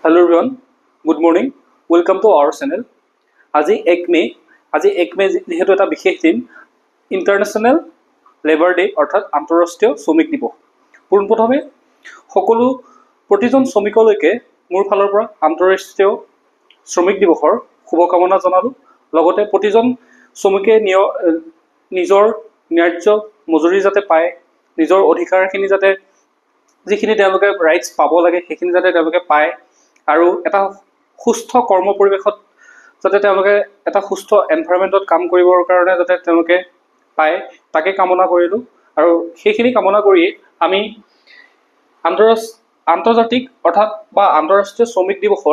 Hello everyone, good morning. Welcome to our channel. আজি 1 মে যেহেতু এটা বিশেষ দিন ইণ্টাৰনেশ্যনেল লেবাৰ ডে অৰ্থাৎ আন্তঃৰাষ্ট্ৰীয় শ্ৰমিক দিৱস। পোনপ্ৰথমে সকলো প্ৰতিজন শ্ৰমিকলৈকে মোৰ ফালৰ পৰা আন্তঃৰাষ্ট্ৰীয় শ্ৰমিক দিৱসৰ শুভকামনা জনালোঁ। লগতে প্ৰতিজন শ্ৰমিকে নিজৰ ন্যায্য মজুৰি যাতে পায়, নিজৰ অধিকাৰখিনি যাতে যিখিনি তেওঁলোকে ৰাইটছ পাব লাগে সেইখিনি যাতে তেওঁলোকে পায় আৰু এটা সুস্থ কৰ্ম পৰিৱেশত যাতে তেওঁলোকে এটা সুস্থ এনভাইৰনমেণ্টত কাম কৰিবৰ কাৰণে যাতে তেওঁলোকে পায় তাকে কামনা কৰিলোঁ। আৰু সেইখিনি কামনা কৰি আমি আন্তৰ্জাতিক অৰ্থাৎ বা আন্তঃৰাষ্ট্ৰীয় শ্ৰমিক দিৱস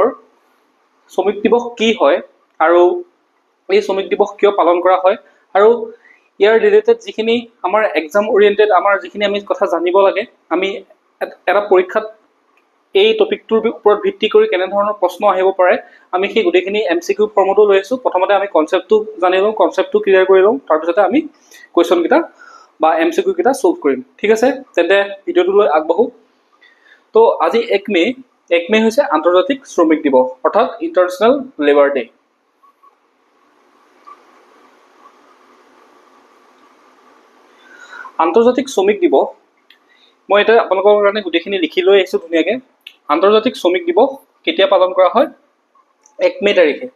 কি হয় আৰু এই শ্ৰমিক দিৱস কিয় পালন কৰা হয় আৰু ইয়াৰ ৰিলেটেড যিখিনি আমাৰ এক্সাম অৰিয়েণ্টেড আমাৰ যিখিনি আমি কথা জানিব লাগে, আমি এটা পৰীক্ষাত এই টপিকটোৰ ওপৰত ভিত্তি কৰি কেনেধৰণৰ প্ৰশ্ন আহিব পাৰে আমি সেই গোটেইখিনি MCQ ফৰ্মতো লৈ আছোঁ। প্ৰথমতে আমি কনচেপ্টটো জানি লওঁ, কনচেপ্টটো ক্লিয়াৰ কৰি লওঁ, তাৰপিছতে আমি কুৱেশ্যনকেইটা বা MCQ কেইটা ছল্ভ কৰিম। ঠিক আছে, তেন্তে ভিডিঅ'টোলৈ আগবাঢ়োঁ। তো আজি 1 মে হৈছে আন্তৰ্জাতিক শ্ৰমিক দিৱস অৰ্থাৎ ইণ্টাৰনেশ্যনেল লেবাৰ ডে। আন্তৰ্জাতিক শ্ৰমিক দিৱস মই এতিয়া আপোনালোকৰ কাৰণে গোটেইখিনি লিখি লৈ আহিছোঁ ধুনীয়াকৈ। আন্তৰ্জাতিক শ্ৰমিক দিৱস কেতিয়া পালন কৰা হয়? 1 মে তাৰিখে।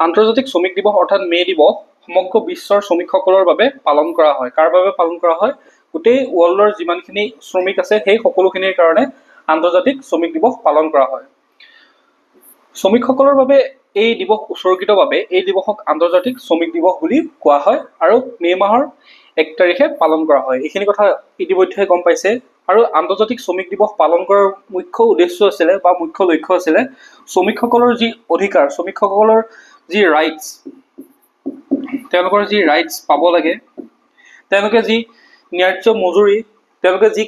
আন্তৰ্জাতিক শ্ৰমিক দিৱস অৰ্থাৎ মে দিৱস সমগ্ৰ বিশ্বৰ শ্ৰমিকসকলৰ বাবে পালন কৰা হয়। কাৰ বাবে পালন কৰা হয়? গোটেই ৱৰ্ল্ডৰ যিমানখিনি শ্ৰমিক আছে সেই সকলোখিনিৰ কাৰণে আন্তৰ্জাতিক শ্ৰমিক দিৱস পালন কৰা হয়। শ্ৰমিকসকলৰ বাবে এই দিৱস উৎসৰ্গিত বাবে এই দিৱসক আন্তৰ্জাতিক শ্ৰমিক দিৱস বুলি কোৱা হয় আৰু মে মাহৰ 1 তাৰিখে পালন কৰা হয়। এইখিনি কথা ইতিমধ্যে গম পাইছে। আৰু আন্তৰ্জাতিক শ্ৰমিক দিৱস পালন কৰাৰ মুখ্য উদ্দেশ্য আছিলে বা মুখ্য লক্ষ্য আছিলে শ্ৰমিকসকলৰ যি অধিকাৰ, শ্ৰমিকসকলৰ যি ৰাইটছ, তেওঁলোকৰ যি ৰাইটছ পাব লাগে, তেওঁলোকে যি ন্যায্য মজুৰি, তেওঁলোকে যি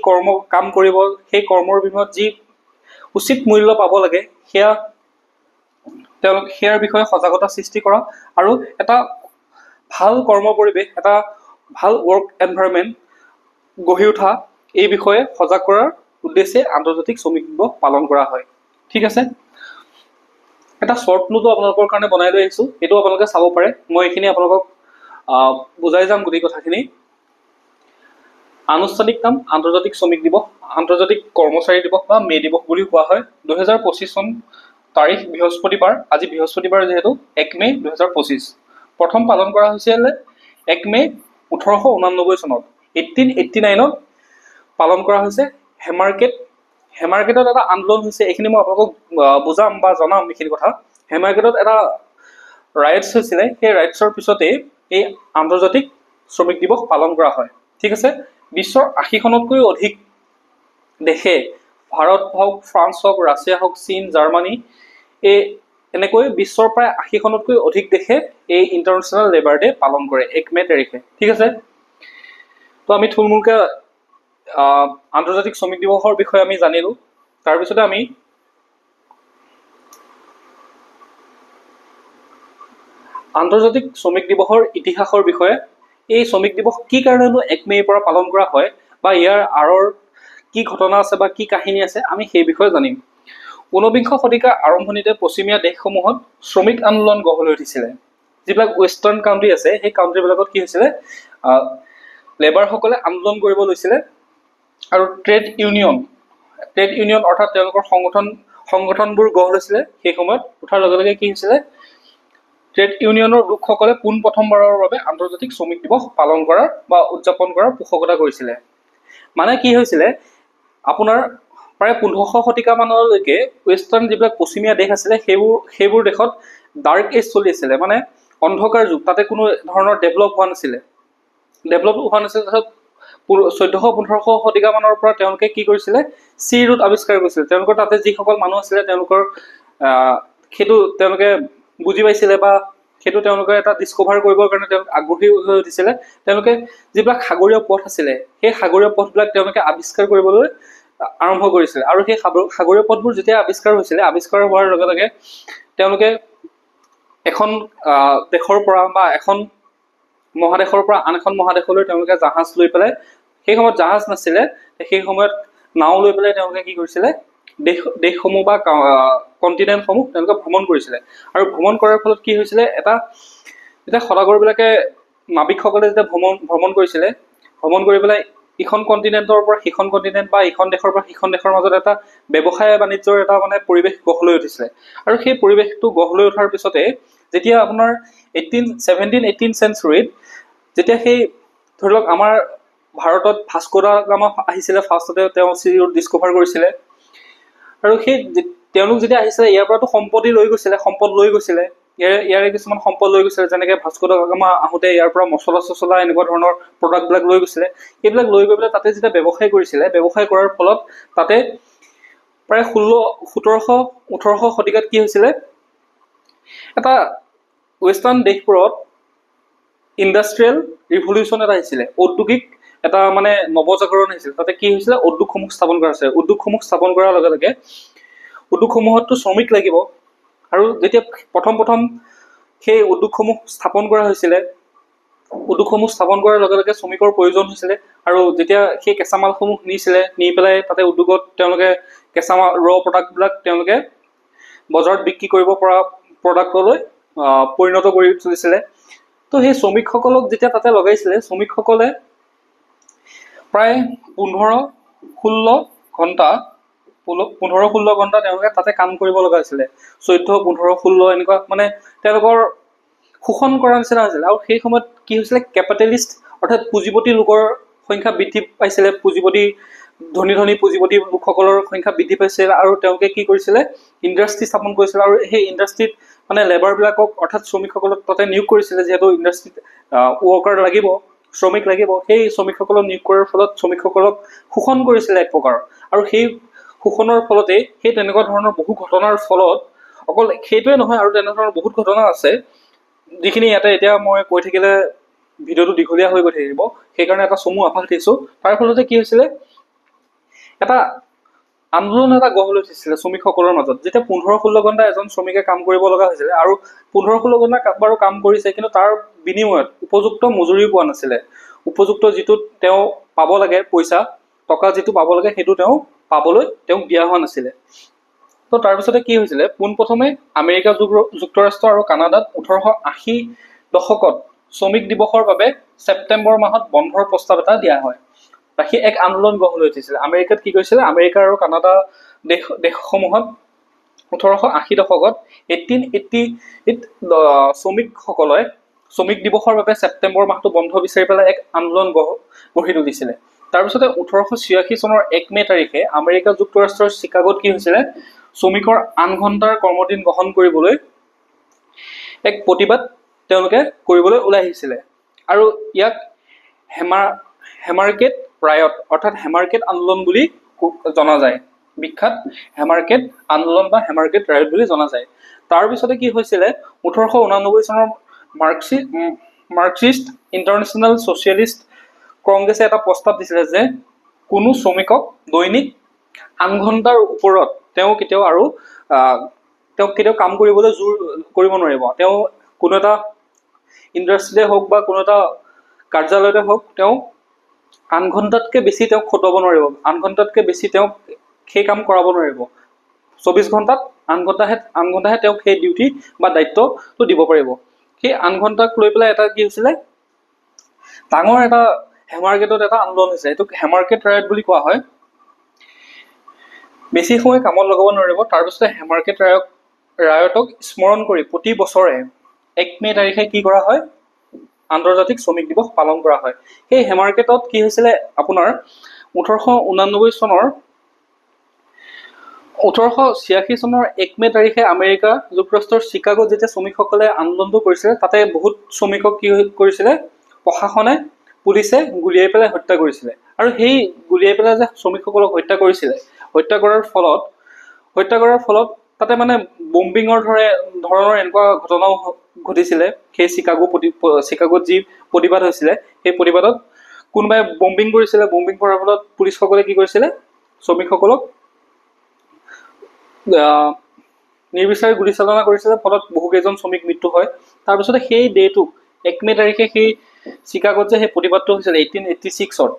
কাম কৰিব সেই কৰ্মৰ বিনিময়ত যি উচিত মূল্য পাব লাগে সেয়াৰ বিষয়ে সজাগতা সৃষ্টি কৰা আৰু এটা ভাল কৰ্ম পৰিৱেশ, এটা ভাল ৱৰ্ক এনভাইৰনমেণ্ট গঢ়ি উঠা এই বিষয়ে সজাগ কৰাৰ উদ্দেশ্যে আন্তৰ্জাতিক শ্ৰমিক দিৱস পালন কৰা হয়। ঠিক আছে, এটা শ্বৰ্ট নোটো আপোনালোকৰ কাৰণে বনাই লৈ আহিছোঁ, এইটো আপোনালোকে চাব পাৰে। মই এইখিনি আপোনালোকক বুজাই যাম গোটেই কথাখিনি। আনুষ্ঠানিক নাম আন্তৰ্জাতিক শ্ৰমিক দিৱস, আন্তৰ্জাতিক কৰ্মচাৰী দিৱস বা মে দিৱস বুলিও কোৱা হয়। 2025 চন তাৰিখ বৃহস্পতিবাৰ, আজি বৃহস্পতিবাৰ যিহেতু 1 মে 2025। প্ৰথম পালন কৰা হৈছিল 1 মে 1889 চনত। 1889ত পালন কৰা হৈছে। হেমাৰকেটত এটা আন্দোলন হৈছে, এইখিনি মই আপোনালোকক বুজাম বা জনাম এইখিনি কথা। হেমাৰকেটত এটা ৰাইটছ হৈছিলে, সেই ৰাইটছৰ পিছতেই এই আন্তৰ্জাতিক শ্ৰমিক দিৱস পালন কৰা হয়। ঠিক আছে, বিশ্বৰ 80খনতকৈও অধিক দেশে, ভাৰত হওক, ফ্ৰান্স হওক, ৰাছিয়া হওক, চীন, জাৰ্মানী, এনেকৈ বিশ্বৰ প্ৰায় 80খনতকৈ অধিক দেশে এই ইণ্টাৰনেশ্যনেল লেবাৰ ডে পালন কৰে 1 মে তাৰিখে। ঠিক আছে, তো আমি থুলমূলকৈ আন্তৰ্জাতিক শ্ৰমিক দিৱসৰ বিষয়ে আমি জানিলোঁ। তাৰপিছতে আমি আন্তৰ্জাতিক শ্ৰমিক দিৱসৰ ইতিহাসৰ বিষয়ে, এই শ্ৰমিক দিৱস কি কাৰণেনো 1 মে'ৰ পৰা পালন কৰা হয় বা ইয়াৰ আঁৰৰ কি ঘটনা আছে বা কি কাহিনী আছে আমি সেই বিষয়ে জানিম। 19বিংশ শতিকাৰ আৰম্ভণিতে পশ্চিমীয়া দেশসমূহত শ্ৰমিক আন্দোলন গঢ় লৈ উঠিছিলে। যিবিলাক ৱেষ্টাৰ্ণ কাণ্ট্ৰি আছে সেই কাণ্ট্ৰিবিলাকত কি হৈছিলে, লেবাৰসকলে আন্দোলন কৰিব লৈছিলে আৰু ট্ৰেড ইউনিয়ন অৰ্থাৎ তেওঁলোকৰ সংগঠনবোৰ গঢ় লৈছিলে। সেই সময়ত উঠাৰ লগে লগে কি হৈছিলে, ট্ৰেড ইউনিয়নৰ লোকসকলে পোনপ্ৰথমবাৰৰ বাবে আন্তৰ্জাতিক শ্ৰমিক দিৱস পালন কৰাৰ বা উদযাপন কৰাৰ পোষকতা কৰিছিলে। মানে কি হৈছিলে, আপোনাৰ প্ৰায় 1500 শতিকা মানলৈকে ৱেষ্টাৰ্ণ যিবিলাক পশ্চিমীয়া দেশ আছিলে সেইবোৰ দেশত ডাৰ্ক এজ চলি আছিলে, মানে অন্ধকাৰ যুগ। তাতে কোনো ধৰণৰ ডেভেলপ হোৱা নাছিলে। তাৰপিছত 1400-1500 শতিকা মানৰ পৰা তেওঁলোকে কি কৰিছিলে, চি ৰুট আৱিষ্কাৰ কৰিছিলে। তেওঁলোকৰ তাতে যিসকল মানুহ আছিলে তেওঁলোকে বুজি পাইছিলে বা সেইটো তেওঁলোকে এটা ডিস্কভাৰ কৰিবৰ কাৰণে তেওঁলোক আগ্ৰহী হৈ উঠিছিলে। তেওঁলোকে যিবিলাক সাগৰীয় পথ আছিলে সেই সাগৰীয় পথবিলাক তেওঁলোকে আৱিষ্কাৰ কৰিবলৈ আৰম্ভ কৰিছিলে। আৰু সেই সাগৰীয় পথবোৰ যেতিয়া আৱিষ্কাৰ হোৱাৰ লগে লগে তেওঁলোকে এখন দেশৰ পৰা বা এখন মহাদেশৰ পৰা আন এখন মহাদেশলৈ তেওঁলোকে জাহাজ লৈ পেলাই, সেই সময়ত জাহাজ নাছিলে, সেই সময়ত নাও লৈ পেলাই তেওঁলোকে কি কৰিছিলে, দেশসমূহ বা কণ্টিনেণ্টসমূহ তেওঁলোকে ভ্ৰমণ কৰিছিলে। আৰু ভ্ৰমণ কৰাৰ ফলত কি হৈছিলে, যেতিয়া সদাগৰবিলাকে নাবিকসকলে যেতিয়া ভ্ৰমণ কৰিছিলে, ভ্ৰমণ কৰি পেলাই ইখন কণ্টিনেণ্টৰ পৰা সিখন কণ্টিনেণ্ট বা ইখন দেশৰ পৰা সিখন দেশৰ মাজত এটা ব্যৱসায় বাণিজ্যৰ এটা মানে পৰিৱেশ গঢ় লৈ উঠিছিলে। আৰু সেই পৰিৱেশটো গঢ় লৈ উঠাৰ পিছতে যেতিয়া আপোনাৰ 17-18 চেঞ্চুৰীত যেতিয়া সেই ধৰি লওক আমাৰ ভাৰতত ভাস্কো দা গামা আহিছিলে, ফাৰ্ষ্টতে তেওঁ চি ৰোড ডিস্কভাৰ কৰিছিলে। আৰু সেই তেওঁলোক যেতিয়া আহিছিলে ইয়াৰ পৰাতো সম্পদ লৈ গৈছিলে, ইয়াৰে কিছুমান সম্পদ লৈ গৈছিলে, যেনেকে ভাস্কো দা গামা আহোঁতে ইয়াৰ পৰা মছলা এনেকুৱা ধৰণৰ প্ৰডাক্টবিলাক লৈ গৈছিলে। সেইবিলাক লৈ গৈ পেলাই তাতে যেতিয়া ব্যৱসায় কৰিছিলে, ব্যৱসায় কৰাৰ ফলত তাতে প্ৰায় 1700-1800 শতিকাত কি হৈছিলে, এটা ৱেষ্টাৰ্ণ দেশবোৰত ইণ্ডাষ্ট্ৰিয়েল ৰিভলিউচন এটা আহিছিলে, ঔদ্যোগিক এটা মানে নৱজাগৰণ আহিছিল। তাতে কি হৈছিলে, উদ্যোগসমূহ স্থাপন কৰা হৈছে। উদ্যোগসমূহ স্থাপন কৰাৰ লগে লগে উদ্যোগসমূহততো শ্ৰমিক লাগিব। আৰু যেতিয়া প্ৰথম সেই উদ্যোগসমূহ স্থাপন কৰা হৈছিলে, উদ্যোগসমূহ স্থাপন কৰাৰ লগে লগে শ্ৰমিকৰ প্ৰয়োজন হৈছিলে। আৰু যেতিয়া সেই কেঁচামালসমূহ নি পেলাই তাতে উদ্যোগত তেওঁলোকে কেঁচামাল প্ৰডাক্টবিলাক তেওঁলোকে বজাৰত বিক্ৰী কৰিব পৰা প্ৰডাক্টলৈ পৰিণত কৰি তুলিছিলে। তো সেই শ্ৰমিকসকলক যেতিয়া তাতে লগাইছিলে, শ্ৰমিকসকলে প্ৰায় 15-16 ঘণ্টা তেওঁলোকে তাতে কাম কৰিব লগা হৈছিলে। 14-15-16 এনেকুৱা মানে তেওঁলোকৰ শোষণ কৰাৰ নিচিনা হৈছিলে। আৰু সেই সময়ত কি হৈছিলে, কেপিটেলিষ্ট অৰ্থাৎ পুঁজিপতি লোকৰ সংখ্যা বৃদ্ধি পাইছিলে, ধনী পুঁজিপতি লোকসকলৰ সংখ্যা বৃদ্ধি পাইছিল। আৰু তেওঁলোকে কি কৰিছিলে, ইণ্ডাষ্ট্ৰি স্থাপন কৰিছিলে। আৰু সেই ইণ্ডাষ্ট্ৰিত মানে লেবাৰবিলাকক অৰ্থাৎ শ্ৰমিকসকলক তাতে নিয়োগ কৰিছিলে, যিহেতু ইণ্ডাষ্ট্ৰিত ৱৰ্কাৰ লাগিব, শ্ৰমিক লাগিব। সেই শ্ৰমিকসকলক নিয়োগ কৰাৰ ফলত শ্ৰমিকসকলক শোষণ কৰিছিলে এক প্ৰকাৰৰ। আৰু সেই শোষণৰ ফলতে সেই তেনেকুৱা ধৰণৰ বহু ঘটনাৰ ফলত, অকল সেইটোৱে নহয় আৰু তেনেধৰণৰ বহুত ঘটনা আছে, যিখিনি ইয়াতে এতিয়া মই কৈ থাকিলে ভিডিঅ'টো দীঘলীয়া হৈ গৈ থাকিব, সেইকাৰণে এটা চমু আভাস দিছোঁ। তাৰ ফলতে কি হৈছিলে, এটা আন্দোলন এটা গঢ় লৈ উঠিছিলে শ্ৰমিকসকলৰ মাজত। যেতিয়া 15-16 ঘণ্টা এজন শ্ৰমিকে কাম কৰিব লগা হৈছিলে, আৰু 15-16 ঘণ্টা বাৰু কাম কৰিছে, কিন্তু তাৰ বিনিময়ত উপযুক্ত মজুৰি পোৱা নাছিলে। উপযুক্ত যিটো তেওঁ পাব লাগে টকা যিটো পাব লাগে, সেইটো তেওঁক দিয়া হোৱা নাছিলে। তো তাৰপিছতে কি হৈছিলে, পোনপ্ৰথমে আমেৰিকা যুক্তৰাষ্ট্ৰ আৰু কানাডাত 1880 দশকত শ্ৰমিক দিৱসৰ বাবে ছেপ্টেম্বৰ মাহত বন্ধৰ প্ৰস্তাৱ এটা দিয়া হয়। বাকী এক আন্দোলন গঢ় লৈ উঠিছিলে। আমেৰিকাত কি কৰিছিলে, আমেৰিকা আৰু কানাডা দেশসমূহত 1880 দশকত 1880ত শ্ৰমিকসকলে শ্ৰমিক দিৱসৰ বাবে ছেপ্টেম্বৰ মাহটো বন্ধ বিচাৰি পেলাই এক আন্দোলন গঢ়ি তুলিছিলে। তাৰপিছতে 1886 চনৰ 1 মে তাৰিখে আমেৰিকা যুক্তৰাষ্ট্ৰৰ চিকাগোত কি হৈছিলে, শ্ৰমিকৰ 8 ঘণ্টাৰ কৰ্মদিন গ্ৰহণ কৰিবলৈ এক প্ৰতিবাদ তেওঁলোকে কৰিবলৈ ওলাই আহিছিলে। আৰু ইয়াক হেমাৰকেট ৰায়ট অৰ্থাৎ হেমাৰকেট আন্দোলন বুলি জনা যায়। বিখ্যাত হেমাৰকেট আন্দোলন বা হেমাৰকেট ৰায়ট বুলি জনা যায়। তাৰপিছতে কি হৈছিলে, 1889 চনৰ মাৰ্কছিষ্ট ইণ্টাৰনেশ্যনেল ছ'চিয়েলিষ্ট কংগ্ৰেছে এটা প্ৰস্তাৱ দিছিলে যে কোনো শ্ৰমিকক দৈনিক 8 ঘণ্টাৰ ওপৰত তেওঁ কেতিয়াও কাম কৰিবলৈ জোৰ কৰিব নোৱাৰিব। তেওঁ কোনো এটা ইণ্ডাষ্ট্ৰিতে হওক বা কোনো এটা কাৰ্যালয়তে হওক, তেওঁ 8 ঘণ্টাতকৈ বেছি তেওঁক খটুৱাব নোৱাৰিব। 8 ঘণ্টাতকৈ বেছি তেওঁক সেই কাম কৰাব নোৱাৰিব। 24 ঘণ্টাত 8 ঘণ্টাহে তেওঁক সেই ডিউটি বা দায়িত্বটো দিব পাৰিব। সেই 8 ঘণ্টাক লৈ পেলাই এটা কি হৈছিলে, ডাঙৰ এটা হেমাৰকেটত এটা আন্দোলন হৈছে। এইটোক হেমাৰকেট ৰায়ট বুলি কোৱা হয়। বেছি সময় কামত লগাব নোৱাৰিব। তাৰপিছতে হেমাৰকেট ৰায়টক স্মৰণ কৰি প্ৰতি বছৰে 1 মে তাৰিখে কি কৰা হয়, আন্তৰ্জাতিক শ্ৰমিক দিৱস পালন কৰা হয়। সেই হেমাৰকেটত কি হৈছিলে, আপোনাৰ 1886 চনৰ 1 মে তাৰিখে আমেৰিকা যুক্তৰাষ্ট্ৰৰ চিকাগোত যেতিয়া শ্ৰমিকসকলে আন্দোলনটো কৰিছিলে, তাতে বহুত শ্ৰমিকক কি কৰিছিলে, প্ৰশাসনে, পুলিচে গুলিয়াই পেলাই হত্যা কৰিছিলে। আৰু সেই গুলিয়াই পেলাই যে শ্ৰমিকসকলক হত্যা কৰিছিলে, হত্যা কৰাৰ ফলত তাতে মানে বম্বিঙৰ ধৰণৰ এনেকুৱা ঘটনাও ঘটিছিলে। সেই চিকাগোত যি প্ৰতিবাদ হৈছিলে, সেই প্ৰতিবাদত কোনোবাই বম্বিং কৰিছিলে। বম্বিং কৰাৰ ফলত পুলিচসকলে কি কৰিছিলে, শ্ৰমিকসকলক নিৰ্বিচাৰে গুলীচালনা কৰিছিলে, ফলত বহুকেইজন শ্ৰমিক মৃত্যু হয়। তাৰপিছতে সেই ডেটোক 1 মে তাৰিখে সেই চিকাগোত যে সেই প্ৰতিবাদটো হৈছিলে 1886ত,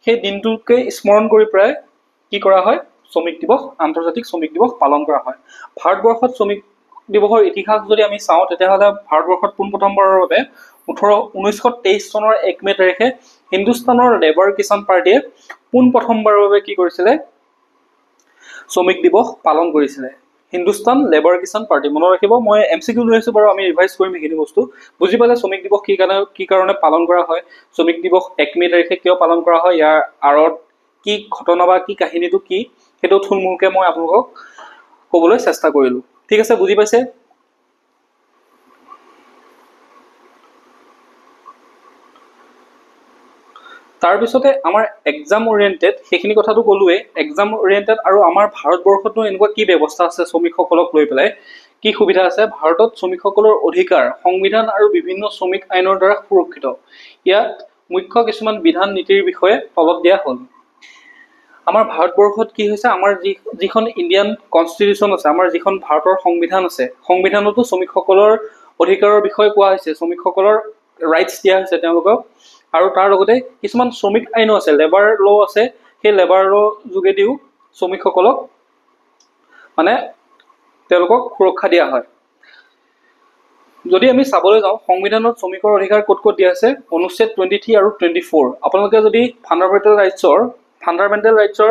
সেই দিনটোকে স্মৰণ কৰি পেলাই কি কৰা হয় শ্ৰমিক দিৱস আন্তৰ্জাতিক শ্ৰমিক দিৱস পালন কৰা হয় ভাৰতবৰ্ষত শ্ৰমিক দিৱসৰ ইতিহাস যদি আমি চাওঁ তেতিয়াহ'লে ভাৰতবৰ্ষত পোনপ্ৰথমবাৰৰ বাবে 1923 চনৰ 1 মে তাৰিখে হিন্দুস্তানৰ লেবাৰ কিষাণ পাৰ্টিয়ে পোনপ্ৰথমবাৰৰ বাবে কি কৰিছিলে শ্ৰমিক দিৱস পালন কৰিছিলে হিন্দুস্তান লেবাৰ কিষাণ পাৰ্টি মনত ৰাখিব মই এমচিকিউ লৈ আছো বাৰু আমি ৰিভাইজ কৰিম এইখিনি বস্তু বুজি পালে শ্ৰমিক দিৱস কি কাৰণে পালন কৰা হয় শ্ৰমিক দিৱস 1 মে তাৰিখে কিয় পালন কৰা হয় ইয়াৰ আঁৰত কি ঘটনা বা কি কাহিনীটো কি সেইটো থুলমূলকৈ মই আপোনালোকক ক'বলৈ চেষ্টা কৰিলোঁ ঠিক আছে বুজি পাইছে তাৰ পিছতে আমাৰ এক্সাম ওৰিয়েণ্টেড সেইখিনি কথাটো ক'লোৱে এক্সাম ওৰিয়েণ্টেড আৰু আমাৰ ভাৰতবৰ্ষতো এনেকুৱা কি ব্যৱস্থা আছে শ্ৰমিকসকলক লৈ পেলাই কি সুবিধা আছে ভাৰতত শ্ৰমিকসকলৰ অধিকাৰ সংবিধান আৰু বিভিন্ন শ্ৰমিক আইনৰ দ্বাৰা সুৰক্ষিত ইয়াত মুখ্য কিছুমান বিধান নীতিৰ বিষয়ে তলত দিয়া হ'ল আমাৰ ভাৰতবৰ্ষত কি হৈছে আমাৰ যিখন ইণ্ডিয়ান কনষ্টিটিউশ্যন আছে আমাৰ যিখন ভাৰতৰ সংবিধান আছে সংবিধানতো শ্ৰমিকসকলৰ অধিকাৰৰ বিষয়ে কোৱা হৈছে শ্ৰমিকসকলৰ ৰাইটছ দিয়া হৈছে তেওঁলোকক আৰু তাৰ লগতে কিছুমান শ্ৰমিক আইনো আছে লেবাৰ ল আছে সেই লেবাৰ ল যোগেদিও শ্ৰমিকসকলক মানে তেওঁলোকক সুৰক্ষা দিয়া হয় যদি আমি চাবলৈ যাওঁ সংবিধানত শ্ৰমিকৰ অধিকাৰ ক'ত ক'ত দিয়া আছে অনুচ্ছেদ 23 আৰু 24 আপোনালোকে যদি ফাণ্ডামেণ্টেল ৰাইটছৰ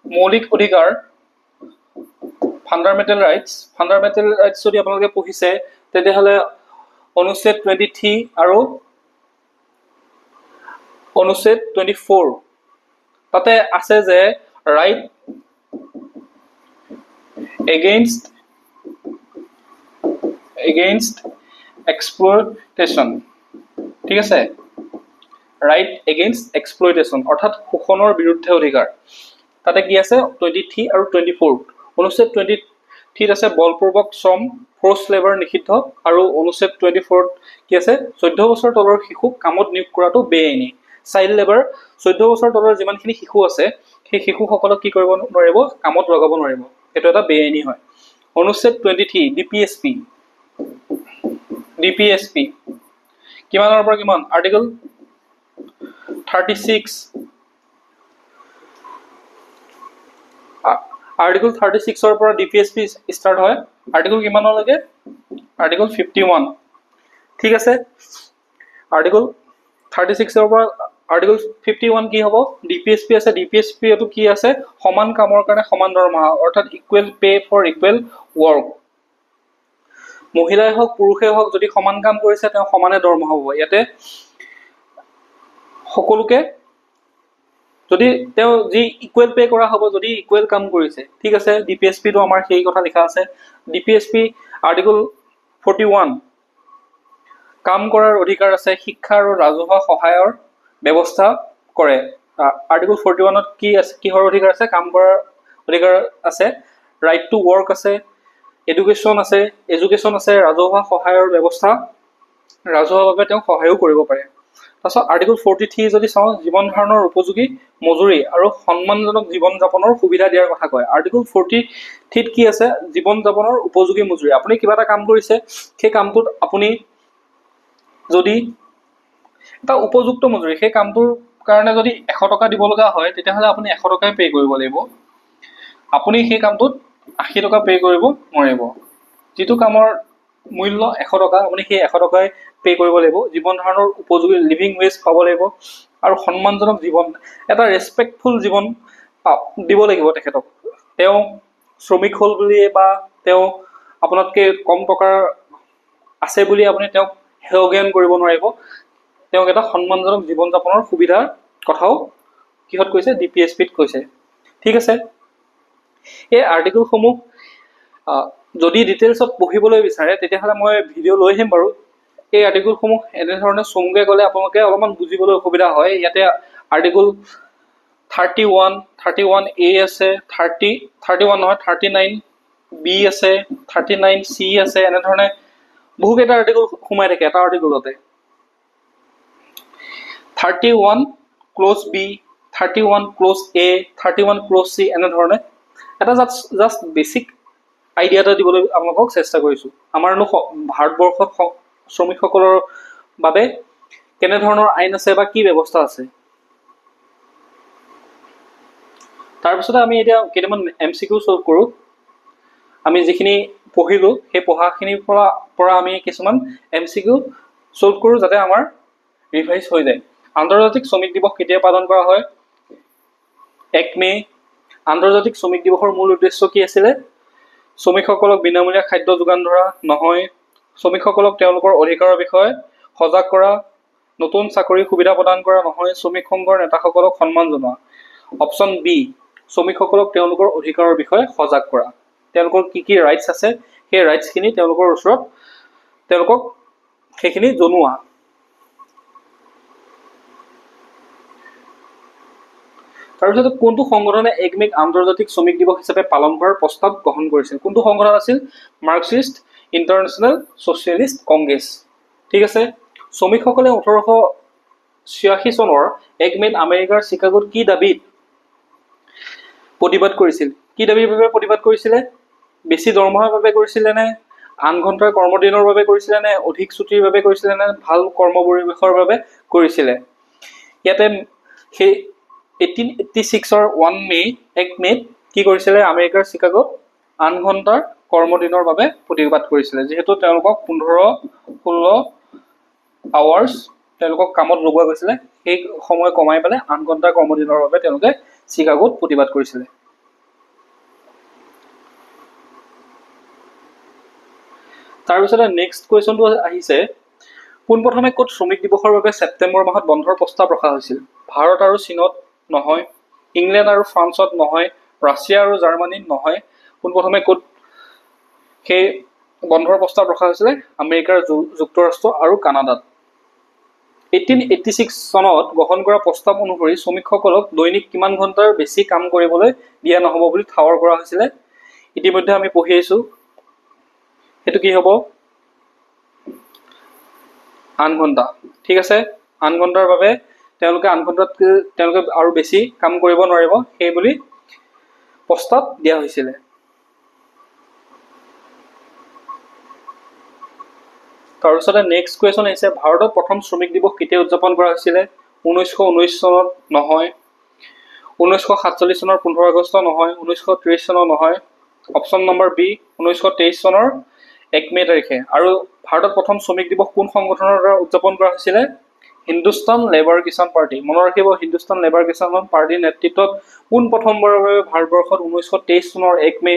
মৌলিক অধিকাৰ ফাণ্ডামেণ্টেল ৰাইটছ যদি আপোনালোকে পঢ়িছে তেতিয়াহ'লে অনুচ্ছেদ 23 আৰু অনুচ্ছেদ 24 তাতে আছে যে ৰাইট এগেইনষ্ট এক্সপ্লয়টেশ্যন ঠিক আছে ৰাইট এগেইনষ্ট এক্সপ্লয়টেশ্যন অৰ্থাৎ শোষণৰ বিৰুদ্ধে অধিকাৰ তাতে কি আছে 23 আৰু 24 অনুচ্ছেদ 23 আছে বলপূৰ্বক শ্ৰম ফ'ৰ্চ লেবাৰ নিষিদ্ধ আৰু অনুচ্ছেদ 24 কি আছে 14 বছৰ তলৰ শিশুক কামত নিয়োগ কৰাটো বেআইনী চাইল্ড লেবাৰ 14 বছৰ তলৰ যিমানখিনি শিশু আছে সেই শিশুসকলক কি কৰিব নোৱাৰিব কামত লগাব নোৱাৰিব এইটো এটা বেআইনী হয় অনুচ্ছেদ 23 ডিপিএছপি কিমানৰ পৰা কিমান আৰ্টিকল 36 আৰ্টিকল 36 ৰ পৰা ডিপিএছপি ষ্টাৰ্ট হয় আৰ্টিকল কিমানলৈকে আৰ্টিকল 51 ঠিক আছে আৰ্টিকল 36 ৰ পৰা আৰ্টিকল 51 কি হ'ব ডিপিএছপি আছে ডিপিএছপি এটো কি আছে সমান কামৰ কাৰণে সমান দৰমহা অৰ্থাৎ equal pay for equal work মহিলাই হওক পুৰুষে হওক যদি সমান কাম কৰিছে তেওঁ সমানে দৰমহা হ'ব ইয়াতে সকলোকে যদি তেওঁ যি ইকুৱেল পে কৰা হ'ব যদি ইকুৱেল কাম কৰিছে ঠিক আছে ডিপিএছপি টো আমাৰ সেই কথা লিখা আছে ডিপিএছপি আৰ্টিকল 41 কাম কৰাৰ অধিকাৰ আছে শিক্ষা আৰু ৰাজহুৱা সহায়ৰ ব্যৱস্থা কৰে আৰ্টিকল 41 ত কি আছে কিহৰ অধিকাৰ আছে কাম কৰাৰ অধিকাৰ আছে ৰাইট টু ৱৰ্ক আছে এডুকেশ্যন আছে ৰাজহুৱা সহায়ৰ ব্যৱস্থা ৰাজহুৱাভাৱে তেওঁ সহায়ো কৰিব পাৰে তাৰপিছত আৰ্টিকল 43 যদি চাওঁ জীৱন ধাৰণৰ উপযোগী মজুৰি আৰু সন্মানজনক জীৱন যাপনৰ সুবিধা দিয়াৰ কথা কয় আৰ্টিকল 43 কি আছে জীৱন যাপনৰ উপযোগী মজুৰি আপুনি কিবা এটা কাম কৰিছে সেই কামটোত আপুনি যদি এটা উপযুক্ত মজুৰি সেই কামটোৰ কাৰণে যদি 100 টকা দিব লগা হয় তেতিয়াহ'লে আপুনি 100 টকাই পে কৰিব লাগিব আপুনি সেই কামটোত 80 টকা পে কৰিব নোৱাৰিব যিটো কামৰ মূল্য 100 টকা আপুনি সেই 100 টকাই পে কৰিব লাগিব জীৱন ধাৰণৰ উপযোগী লিভিং ৱেজ পাব লাগিব আৰু সন্মানজনক জীৱন এটা ৰেসপেক্টফুল জীৱন দিব লাগিব তেখেতক তেওঁ শ্ৰমিক হল বুলি বা তেওঁ আপোনাতকে কম টকাৰ আছে বুলি আপুনি তেওঁক হেয় জ্ঞান কৰিব নোৱাৰিব তেওঁক এটা সন্মানজনক জীৱন যাপনৰ সুবিধাৰ কথাও কিহত কৈছে ডিপিএছপিত কৈছে ঠিক আছে এই আৰ্টিকলসমূহ যদি ডিটেইলছত পঢ়িবলৈ বিচাৰে তেতিয়াহ'লে মই ভিডিঅ' লৈ আহিম বাৰু এই আৰ্টিকলসমূহ এনেধৰণে চমুকৈ গ'লে আপোনালোকে অলপমান বুজিবলৈ অসুবিধা হয় ইয়াতে আৰ্টিকল 31 এ আছে 31 নহয় 39 বি আছে 39 চি আছে এনেধৰণে বহুকেইটা আৰ্টিকল সোমাই থাকে এটা আৰ্টিকলতে 31 ক্লজ বি 31 ক্লজ এ 31 ক্লজ চি এনেধৰণে এটা জাষ্ট বেছিক আইডিয়া এটা দিবলৈ আপোনালোকক চেষ্টা কৰিছোঁ আমাৰনো ভাৰতবৰ্ষত শ্ৰমিকসকলৰ বাবে কেনেধৰণৰ আইন আছে বা কি ব্যৱস্থা আছে তাৰপিছতে আমি এতিয়া কেইটামান MCQ সলভ কৰোঁ। আমি যিখিনি পঢ়িলোঁ সেই পঢ়াখিনিৰ পৰা আমি কিছুমান MCQ সলভ কৰোঁ যাতে আমাৰ ৰিভাইজ হৈ যায়। আন্তৰ্জাতিক শ্ৰমিক দিৱস কেতিয়া পালন কৰা হয়? 1 মে। আন্তৰ্জাতিক শ্ৰমিক দিৱসৰ মূল উদ্দেশ্য কি আছিলে? শ্ৰমিকসকলক বিনামূলীয়া খাদ্য যোগান ধৰা নহয়, শ্ৰমিকসকলক তেওঁলোকৰ অধিকাৰৰ বিষয়ে সজাগ কৰা, নতুন চাকৰিৰ সুবিধা প্ৰদান কৰা নহয়, শ্ৰমিক সংঘৰ নেতাসকলক সন্মান জনোৱা। অপশ্যন বি, শ্ৰমিকসকলক তেওঁলোকৰ অধিকাৰৰ বিষয়ে সজাগ কৰা, তেওঁলোকৰ কি কি ৰাইটছ আছে সেই ৰাইটছখিনি তেওঁলোকৰ ওচৰত তেওঁলোকক সেইখিনি জনোৱা। তাৰপিছত কোনটো সংগঠনে 1 মেক আন্তৰ্জাতিক শ্ৰমিক দিৱস হিচাপে পালন কৰাৰ প্ৰস্তাৱ গ্ৰহণ কৰিছিল? কোনটো সংগঠন আছিল? মাৰ্কছিষ্ট ইণ্টাৰনেশ্যনেল ছ'চিয়েলিষ্ট কংগ্ৰেছ। ঠিক আছে। শ্ৰমিকসকলে 1886 চনৰ 1 মেত আমেৰিকাৰ চিকাগোত কি দাবীত প্ৰতিবাদ কৰিছিল? কি দাবীৰ বাবে প্ৰতিবাদ কৰিছিলে? বেছি দৰমহাৰ বাবে কৰিছিলে নে, আন ঘণ্টাৰ কৰ্মদিনৰ বাবে কৰিছিলে নে, অধিক ছুটিৰ বাবে কৰিছিলে নে, ভাল কৰ্ম পৰিৱেশৰ বাবে কৰিছিলে? ইয়াতে সেই 1886 1 মেত কি কৰিছিলে? আমেৰিকাৰ চিকাগোত আন ঘণ্টাৰ কৰ্মদিনৰ বাবে প্ৰতিবাদ কৰিছিলে। যিহেতু তেওঁলোকক 15-16 আৱাৰ্ছ তেওঁলোকক কামত লগোৱা গৈছিলে, সেই সময় কমাই পেলাই 8 ঘণ্টাৰ কৰ্মদিনৰ বাবে তেওঁলোকে চিকাগোত প্ৰতিবাদ কৰিছিলে। তাৰপিছতে নেক্সট কুৱেশ্যনটো আহিছে, পোনপ্ৰথমে ক'ত শ্ৰমিক দিৱসৰ বাবে ছেপ্টেম্বৰ মাহত বন্ধৰ প্ৰস্তাৱ ৰখা হৈছিল? ভাৰত আৰু চীনত নহয়, ইংলেণ্ড আৰু ফ্ৰান্সত নহয়, ৰাছিয়া আৰু জাৰ্মানীত নহয়, পোনপ্ৰথমে ক'ত সেই বন্ধৰ প্ৰস্তাৱ ৰখা হৈছিলে? আমেৰিকাৰ যুক্তৰাষ্ট্ৰ আৰু কানাডাত। 1886 চনত গ্ৰহণ কৰা প্ৰস্তাৱ অনুসৰি শ্ৰমিকসকলক দৈনিক কিমান ঘণ্টাৰ বেছি কাম কৰিবলৈ দিয়া নহ'ব বুলি ঠাৱৰ কৰা হৈছিলে? ইতিমধ্যে আমি পঢ়ি আহিছোঁ, সেইটো কি হ'ব? 8 ঘণ্টা। ঠিক আছে। 8 ঘণ্টাৰ বাবে তেওঁলোকে 8 ঘণ্টাত তেওঁলোকে আৰু বেছি কাম কৰিব নোৱাৰিব সেই বুলি প্ৰস্তাৱ দিয়া হৈছিলে। তাৰপিছতে নেক্সট কুৱেশ্যন আহিছে, ভাৰতত প্ৰথম শ্ৰমিক দিৱস কেতিয়া উদযাপন কৰা হৈছিলে? 1919 চনত নহয়, 1947 চনৰ 15 আগষ্ট নহয়, 1930 চনৰ নহয়, অপশ্যন নম্বৰ বি 1923 চনৰ 1 মে তাৰিখে। আৰু ভাৰতত প্ৰথম শ্ৰমিক দিৱস কোন সংগঠনৰ দ্বাৰা উদযাপন কৰা হৈছিলে? Hindustan labour Kisan party. মনত ৰাখিব, হিন্দুস্তান লেবাৰ কিষাণ পাৰ্টিৰ নেতৃত্বত পোন প্ৰথমবাৰৰ বাবে ভাৰতবৰ্ষত 1923 চনৰ 1 মে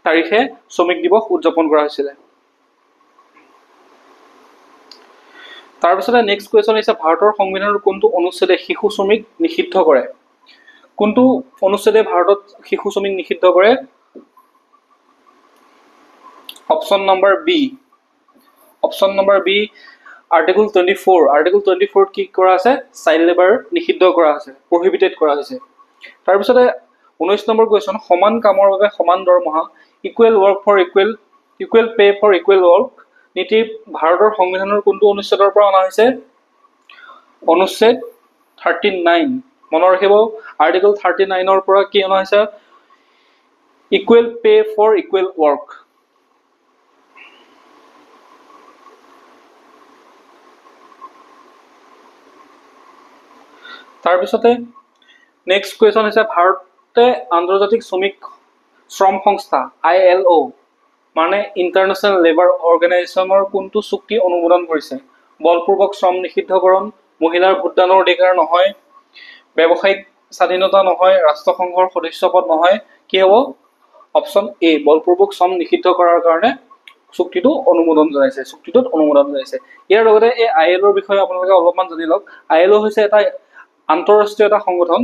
তাৰিখে শ্ৰমিক দিৱস উদযাপন কৰা হৈছিলে। তাৰপিছতে নেক্সট কুৱেশ্যন হৈছে, ভাৰতৰ সংবিধানৰ কোনটো অনুচ্ছেদে শিশু শ্ৰমিক নিষিদ্ধ কৰে? কোনটো অনুচ্ছেদে ভাৰতত শিশু শ্ৰমিক নিষিদ্ধ কৰে? Option number B. Option number B article 24। Article 24 কি কৰা আছে? চাইল্ড লেবাৰ নিষিদ্ধ কৰা আছে, প্ৰহিবিটেড কৰা হৈছে। তাৰপিছতে 19 নম্বৰ কুৱেশ্যন, সমান কামৰ বাবে সমান দৰমহা, equal work for equal pay for equal work নীতি ভাৰতৰ সংবিধানৰ কোনটো অনুচ্ছেদৰ পৰা অনা হৈছে? অনুচ্ছেদ 39। মনত ৰাখিব, আৰ্টিকল 39ৰ পৰা কি অনা হৈছে? Equal pay for equal work. তাৰপিছতে নেক্সট কুৱেশ্যন হৈছে, ভাৰতে আন্তৰ্জাতিক শ্ৰম সংস্থা ILO মানে ইণ্টাৰনেশ্যনেল লেবাৰ অৰ্গেনাইজেশ্যনৰ কোনটো চুক্তি অনুমোদন কৰিছে? বলপূৰ্বক শ্ৰম নিষিদ্ধকৰণ, মহিলাৰ ভোটদানৰ অধিকাৰ নহয়, ব্যৱসায়িক স্বাধীনতা নহয়, ৰাষ্ট্ৰসংঘৰ সদস্যপদ নহয়, কি হ'ব? অপশ্যন এ, বলপূৰ্বক শ্ৰম নিষিদ্ধ কৰাৰ কাৰণে চুক্তিটোত অনুমোদন জনাইছে। ইয়াৰ লগতে এই ILOৰ বিষয়ে আপোনালোকে অলপমান জানি লওক। ILO হৈছে এটা আন্তঃৰাষ্ট্ৰীয় এটা সংগঠন,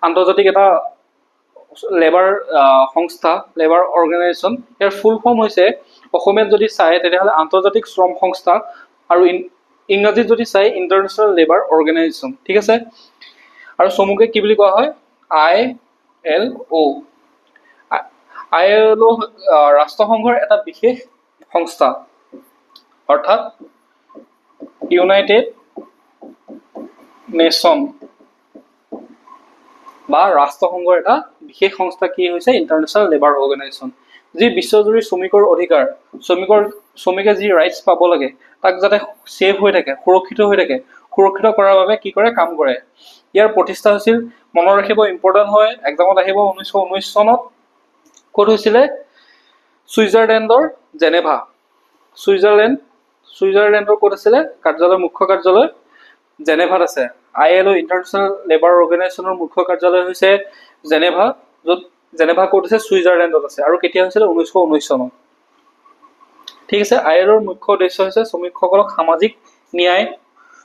আন্তৰ্জাতিক এটা লেবাৰ সংস্থা, লেবাৰ অৰ্গেনাইজেশ্যন। ইয়াৰ ফুল ফৰ্ম হৈছে, অসমীয়াত যদি চায় তেতিয়াহ'লে আন্তৰ্জাতিক শ্ৰম সংস্থা, আৰু ইংৰাজীত যদি চায় ইণ্টাৰনেশ্যনেল লেবাৰ অৰ্গেনাইজেশ্যন। ঠিক আছে। আৰু চমুকে কি বুলি কোৱা হয়? ILO। ILO ৰাষ্ট্ৰসংঘৰ এটা বিশেষ সংস্থা, অৰ্থাৎ ইউনাইটেড নেশ্যন বা ৰাষ্ট্ৰসংঘৰ এটা বিশেষ সংস্থা কি হৈছে? ইণ্টাৰনেশ্যনেল লেবাৰ অৰ্গেনাইজেশ্যন, যি বিশ্বজুৰি শ্ৰমিকৰ অধিকাৰ, শ্ৰমিকে যি ৰাইটছ পাব লাগে তাক যাতে ছেভ হৈ থাকে, সুৰক্ষিত হৈ থাকে, সুৰক্ষিত কৰাৰ বাবে কি কৰে? কাম কৰে। ইয়াৰ প্ৰতিষ্ঠা হৈছিল মনত ৰাখিব, ইম্পৰ্টেণ্ট হয়, এক্সামত আহিব। 1919 চনত ক'ত হৈছিলে? ছুইজাৰলেণ্ডৰ জেনেভা। ছুইজাৰলেণ্ডৰ ক'ত আছিলে কাৰ্যালয়, মুখ্য কাৰ্যালয়? জেনেভাত আছে। ILO ইণ্টাৰনেশ্যনেল লেবাৰ অৰ্গেনাইজেশ্যনৰ মুখ্য কাৰ্যালয় হৈছে জেনেভা, য'ত জেনেভা ক'ত আছে? ছুইজাৰলেণ্ডত আছে। আৰু কেতিয়া হৈছিলে? 1919 চনত। ঠিক আছে। ILOৰ মুখ্য উদ্দেশ্য হৈছে শ্ৰমিকসকলক সামাজিক ন্যায়,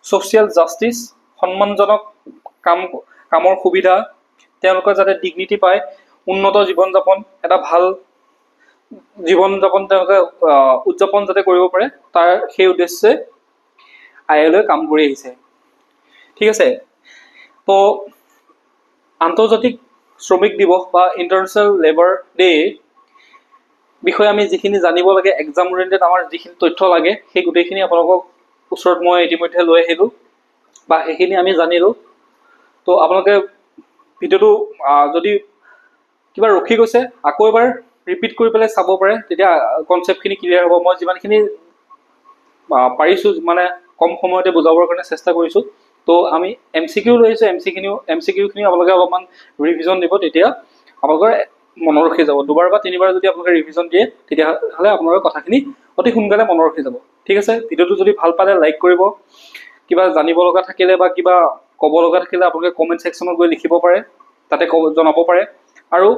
ছ'চিয়েল জাষ্টিচ, সন্মানজনক কামৰ সুবিধা, তেওঁলোকে যাতে ডিগনিটি পায়, উন্নত জীৱন যাপন, এটা ভাল জীৱন যাপন তেওঁলোকে উদযাপন যাতে কৰিব পাৰে, তাৰ সেই উদ্দেশ্যে ILOৱে কাম কৰি আহিছে। ঠিক আছে। তো আন্তৰ্জাতিক শ্ৰমিক দিৱস বা ইণ্টাৰনেশ্যনেল লেবাৰ ডে বিষয়ে আমি যিখিনি জানিব লাগে, এক্সাম ওৰিয়েণ্টেড আমাৰ যিখিনি তথ্য লাগে, সেই গোটেইখিনি আপোনালোকক ওচৰত মই ইতিমধ্যে লৈ আহিলোঁ, বা সেইখিনি আমি জানিলোঁ। তো আপোনালোকে ভিডিঅ'টো যদি কিবা ৰখি গৈছে আকৌ এবাৰ ৰিপিট কৰি পেলাই চাব পাৰে, তেতিয়া কনচেপ্টখিনি ক্লিয়াৰ হ'ব। মই যিমানখিনি পাৰিছোঁ, মানে কম সময়তে বুজাবৰ কাৰণে চেষ্টা কৰিছোঁ। তো আমি MCQ লৈ আহিছোঁ, MCQখিনি আপোনালোকে অলপমান ৰিভিজন দিব, তেতিয়া আপোনালোকৰ মনত ৰখি যাব। দুবাৰ বা তিনিবাৰ যদি আপোনালোকে ৰিভিজন দিয়ে, তেতিয়াহ'লে আপোনালোকৰ কথাখিনি অতি সোনকালে মনত ৰখি যাব। ঠিক আছে। ভিডিঅ'টো যদি ভাল পালে লাইক কৰিব, কিবা জানিব লগা থাকিলে বা কিবা ক'ব লগা থাকিলে আপোনালোকে কমেণ্ট ছেকশ্যনত গৈ লিখিব পাৰে, তাতে জনাব পাৰে। আৰু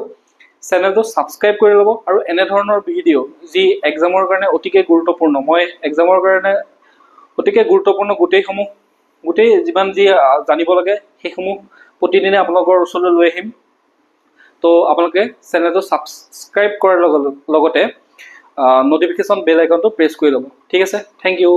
চেনেলটো ছাবস্ক্ৰাইব কৰি ল'ব। আৰু এনেধৰণৰ ভিডিঅ' যি এক্সামৰ কাৰণে অতিকে গুৰুত্বপূৰ্ণ, মই এক্সামৰ কাৰণে অতিকে গুৰুত্বপূৰ্ণ গোটেই যিমান যি জানিব লাগে সেইসমূহ প্ৰতিদিনে আপোনালোকৰ ওচৰলৈ লৈ আহিম। তো আপোনালোকে চেনেলটো ছাবস্ক্ৰাইব কৰাৰ লগতে ন'টিফিকেশ্যন বেল আইকনটো প্ৰেছ কৰি ল'ব। ঠিক আছে। Thank U.